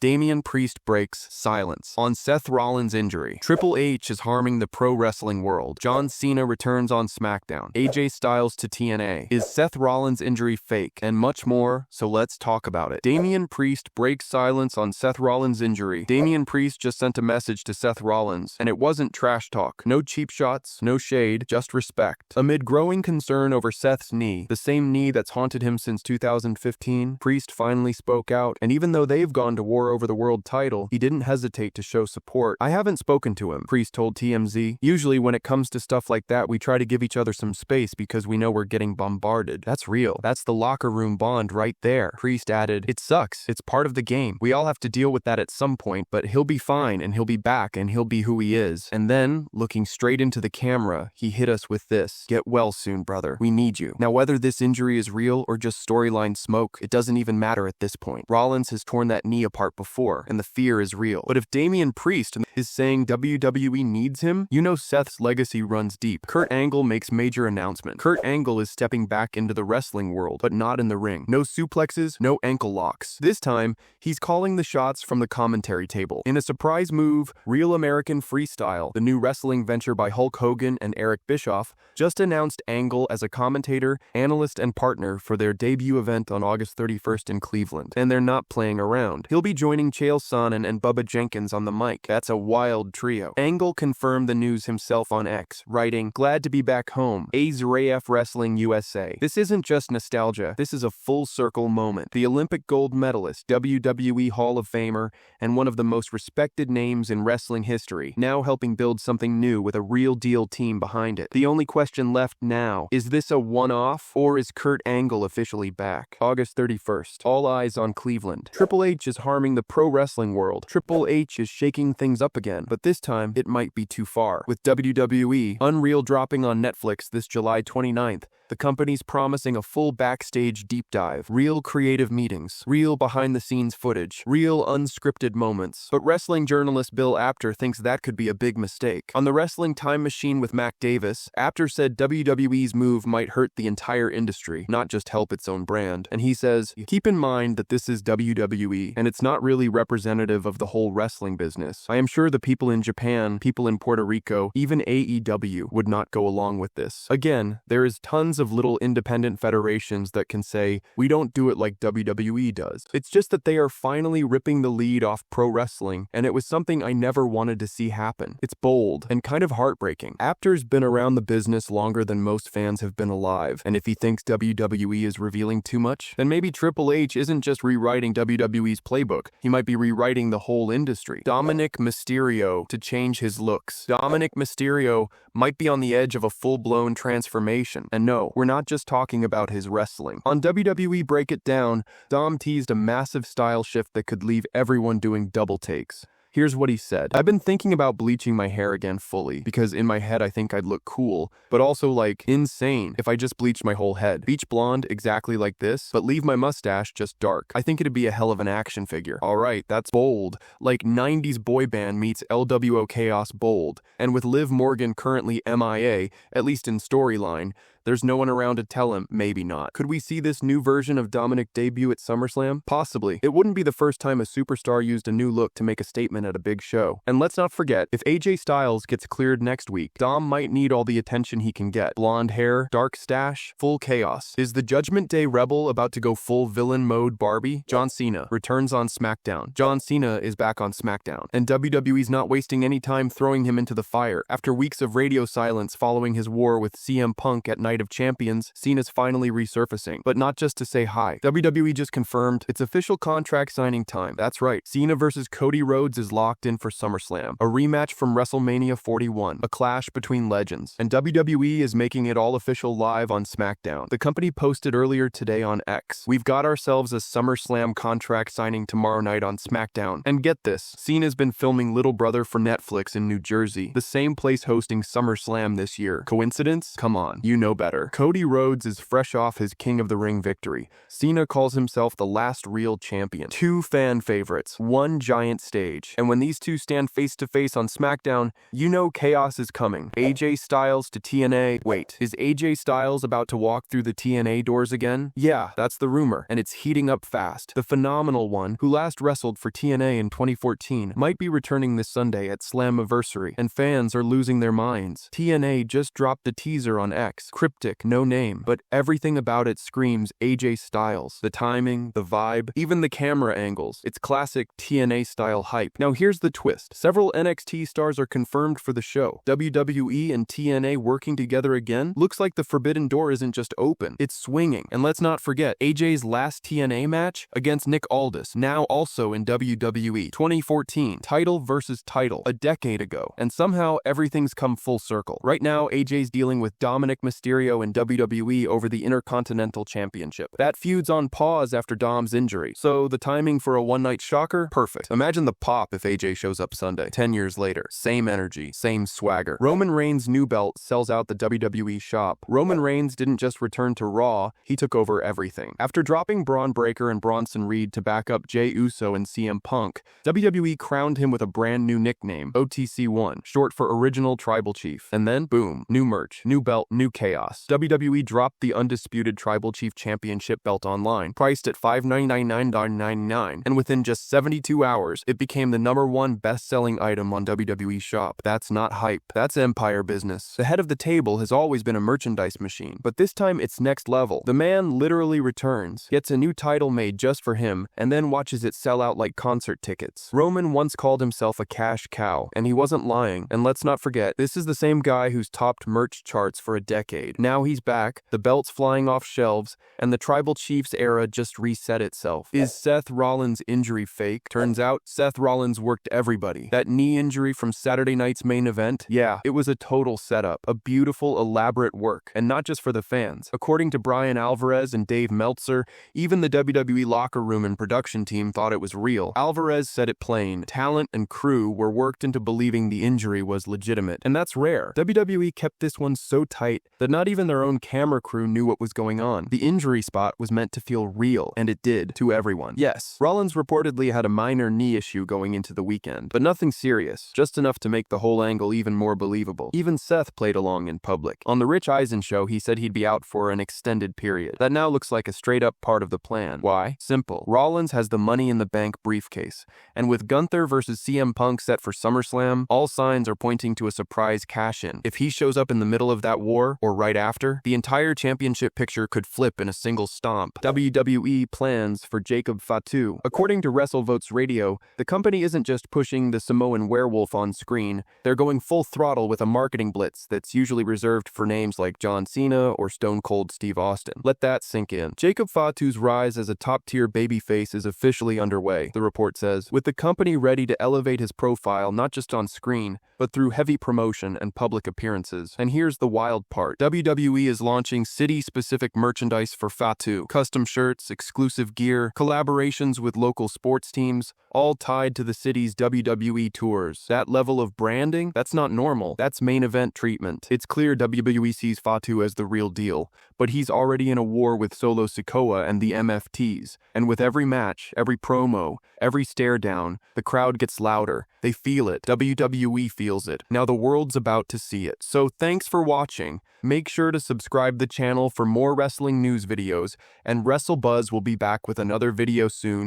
Damian Priest breaks silence on Seth Rollins' injury. Triple H is harming the pro wrestling world. John Cena returns on Smackdown. AJ Styles to TNA. Is Seth Rollins' injury fake? And much more, so let's talk about it. Damian Priest breaks silence on Seth Rollins' injury. Damian Priest just sent a message to Seth Rollins, and it wasn't trash talk. No cheap shots, no shade, just respect. Amid growing concern over Seth's knee, the same knee that's haunted him since 2015, Priest finally spoke out, and even though they've gone to war over the world title, he didn't hesitate to show support. "I haven't spoken to him," Priest told TMZ. "Usually when it comes to stuff like that, we try to give each other some space because we know we're getting bombarded. That's real. That's the locker room bond right there." Priest added, "It sucks. It's part of the game. We all have to deal with that at some point, but he'll be fine and he'll be back and he'll be who he is." And then, looking straight into the camera, he hit us with this: "Get well soon, brother. We need you." Now, whether this injury is real or just storyline smoke, it doesn't even matter at this point. Rollins has torn that knee apart before, and the fear is real. But if Damian Priest is saying WWE needs him, you know Seth's legacy runs deep. Kurt Angle makes major announcement. Kurt Angle is stepping back into the wrestling world, but not in the ring. No suplexes, no ankle locks. This time, he's calling the shots from the commentary table. In a surprise move, Real American Freestyle, the new wrestling venture by Hulk Hogan and Eric Bischoff, just announced Angle as a commentator, analyst, and partner for their debut event on August 31st in Cleveland. And they're not playing around. He'll be joining Chael Sonnen and Bubba Jenkins on the mic. That's a wild trio. Angle confirmed the news himself on X, writing, "Glad to be back home. AZRAF Wrestling USA. This isn't just nostalgia. This is a full circle moment. The Olympic gold medalist, WWE Hall of Famer, and one of the most respected names in wrestling history, now helping build something new with a real deal team behind it. The only question left now, is this a one-off, or is Kurt Angle officially back?" August 31st. All eyes on Cleveland. Triple H is harming the pro wrestling world. Triple H is shaking things up again, but this time it might be too far. With WWE Unreal dropping on Netflix this July 29th, the company's promising a full backstage deep dive, real creative meetings, real behind-the-scenes footage, real unscripted moments. But wrestling journalist Bill Apter thinks that could be a big mistake. On the Wrestling Time Machine with Mac Davis, Apter said WWE's move might hurt the entire industry, not just help its own brand. And he says, "Keep in mind that this is WWE, and it's not really representative of the whole wrestling business. I am sure the people in Japan, people in Puerto Rico, even AEW would not go along with this." Again, there is tons of little independent federations that can say, "We don't do it like WWE does." It's just that they are finally ripping the lead off pro wrestling, and it was something I never wanted to see happen. It's bold and kind of heartbreaking. Apter's been around the business longer than most fans have been alive, and if he thinks WWE is revealing too much, then maybe Triple H isn't just rewriting WWE's playbook. He might be rewriting the whole industry. Dominik Mysterio to change his looks. Dominik Mysterio might be on the edge of a full-blown transformation. And no, we're not just talking about his wrestling. On WWE Break It Down, Dom teased a massive style shift that could leave everyone doing double takes. Here's what he said. "I've been thinking about bleaching my hair again fully, because in my head I think I'd look cool, but also like insane if I just bleached my whole head. Bleach blonde exactly like this, but leave my mustache just dark. I think it'd be a hell of an action figure." Alright, that's bold. Like 90s boy band meets LWO Chaos bold. And with Liv Morgan currently MIA, at least in storyline, there's no one around to tell him, maybe not. Could we see this new version of Dominik debut at SummerSlam? Possibly. It wouldn't be the first time a superstar used a new look to make a statement at a big show. And let's not forget, if AJ Styles gets cleared next week, Dom might need all the attention he can get. Blonde hair, dark stash, full chaos. Is the Judgment Day Rebel about to go full villain mode Barbie? John Cena returns on Smackdown. John Cena is back on Smackdown, and WWE's not wasting any time throwing him into the fire. After weeks of radio silence following his war with CM Punk at Night of Champions, Cena's finally resurfacing, but not just to say hi. WWE just confirmed it's official contract signing time. That's right, Cena versus Cody Rhodes is locked in for SummerSlam, a rematch from WrestleMania 41, a clash between legends, and WWE is making it all official live on SmackDown. The company posted earlier today on X, "We've got ourselves a SummerSlam contract signing tomorrow night on SmackDown." And get this, Cena's been filming Little Brother for Netflix in New Jersey, the same place hosting SummerSlam this year. Coincidence? Come on, you know better. Cody Rhodes is fresh off his King of the Ring victory. Cena calls himself the last real champion. 2 fan favorites, 1 giant stage. And when these two stand face to face on Smackdown, you know chaos is coming. AJ Styles to TNA. Wait, is AJ Styles about to walk through the TNA doors again? Yeah, that's the rumor, and it's heating up fast. The phenomenal one, who last wrestled for TNA in 2014, might be returning this Sunday at Slammiversary, and fans are losing their minds. TNA just dropped a teaser on X. Cryptic, no name, but everything about it screams AJ Styles. The timing, the vibe, even the camera angles. It's classic TNA-style hype. Now here's the twist. Several NXT stars are confirmed for the show. WWE and TNA working together again? Looks like the forbidden door isn't just open, it's swinging. And let's not forget, AJ's last TNA match against Nick Aldis, now also in WWE. 2014, title versus title, a decade ago. And somehow everything's come full circle. Right now, AJ's dealing with Dominik Mysterio in WWE over the Intercontinental Championship. That feud's on pause after Dom's injury, so the timing for a one-night shocker? Perfect. Imagine the pop if AJ shows up Sunday. 10 years later, same energy, same swagger. Roman Reigns' new belt sells out the WWE shop. Roman Reigns didn't just return to Raw, he took over everything. After dropping Braun Breaker and Bronson Reed to back up Jey Uso and CM Punk, WWE crowned him with a brand new nickname, OTC1, short for Original Tribal Chief. And then, boom, new merch, new belt, new chaos. WWE dropped the undisputed Tribal Chief Championship belt online, priced at $599.99, and within just 72 hours, it became the #1 best-selling item on WWE Shop. That's not hype, that's empire business. The head of the table has always been a merchandise machine, but this time it's next level. The man literally returns, gets a new title made just for him, and then watches it sell out like concert tickets. Roman once called himself a cash cow, and he wasn't lying. And let's not forget, this is the same guy who's topped merch charts for a decade. Now he's back, the belt's flying off shelves, and the Tribal Chiefs era just reset itself. Is Seth Rollins' injury fake? Turns out, Seth Rollins worked everybody. That knee injury from Saturday night's main event? Yeah, it was a total setup, a beautiful, elaborate work, and not just for the fans. According to Brian Alvarez and Dave Meltzer, even the WWE locker room and production team thought it was real. Alvarez said it plain, talent and crew were worked into believing the injury was legitimate, and that's rare. WWE kept this one so tight that not even their own camera crew knew what was going on. The injury spot was meant to feel real, and it did, to everyone. Yes, Rollins reportedly had a minor knee issue going into the weekend, but nothing serious, just enough to make the whole angle even more believable. Even Seth played along in public. On the Rich Eisen show, he said he'd be out for an extended period. That now looks like a straight-up part of the plan. Why? Simple. Rollins has the Money in the Bank briefcase, and with Gunther versus CM Punk set for SummerSlam, all signs are pointing to a surprise cash-in. If he shows up in the middle of that war, or right after, the entire championship picture could flip in a single stomp. WWE plans for Jacob Fatu. According to WrestleVotes Radio, the company isn't just pushing the Samoan werewolf on screen, they're going full throttle with a marketing blitz that's usually reserved for names like John Cena or Stone Cold Steve Austin. Let that sink in. Jacob Fatu's rise as a top-tier babyface is officially underway, the report says, with the company ready to elevate his profile not just on screen, but through heavy promotion and public appearances. And here's the wild part. WWE is launching city-specific merchandise for Fatu. Custom shirts, exclusive gear, collaborations with local sports teams, all tied to the city's WWE tours. That level of branding, that's not normal. That's main event treatment. It's clear WWE sees Fatu as the real deal, but he's already in a war with Solo Sikoa and the MFTs. And with every match, every promo, every stare down, the crowd gets louder. They feel it. WWE feels it. Now the world's about to see it. So thanks for watching. Make sure to subscribe the channel for more wrestling news videos, and WrestleBuzz will be back with another video soon.